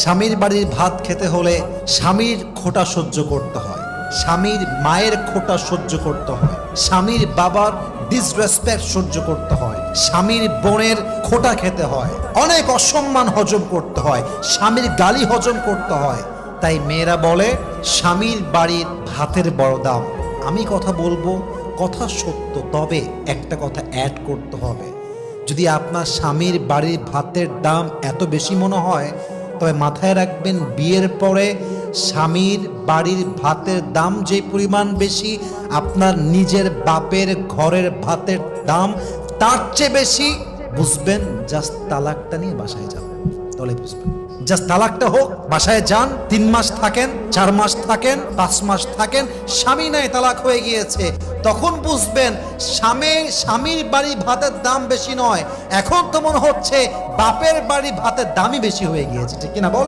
স্বামীর বাড়ির ভাত খেতে হলে স্বামীর খোঁটা সহ্য করতে হয়, স্বামীর মায়ের খোঁটা সহ্য করতে হয়, স্বামীর বাবার ডিসরেসপেক্ট সহ্য করতে হয়, স্বামীর বোনের খোঁটা খেতে হয়, অনেক অসম্মান হজম করতে হয়, স্বামীর গালি হজম করতে হয়। তাই মেয়েরা বলে স্বামীর বাড়ির ভাতের বড় দাম। আমি কথা বলবো, কথা সত্য, তবে একটা কথা অ্যাড করতে হবে। যদি আপনার স্বামীর বাড়ির ভাতের দাম এত বেশি মনে হয়, তবে মাথায় রাখবেন বিয়ের পরে স্বামীর বাড়ির ভাতের দাম যে পরিমাণ বেশি, আপনার নিজের বাপের ঘরের ভাতের দাম তার চেয়ে বেশি। বুঝবেন, জাস্ট তালাকটা নিয়ে বাসায় যাবেন, তাহলে বুঝবেন। জাস্ট তালাকটা হোক, বাসায় যান, 3 মাস থাকেন, 4 মাস থাকেন, 5 মাস থাকেন, স্বামী নাই তালাক হয়ে গিয়েছে, তখন বুঝবেন স্বামীর বাড়ি ভাতের দাম বেশি নয়, এখন তো মনে হচ্ছে বাপের বাড়ি ভাতের দামই বেশি হয়ে গিয়েছে, ঠিক কিনা বল?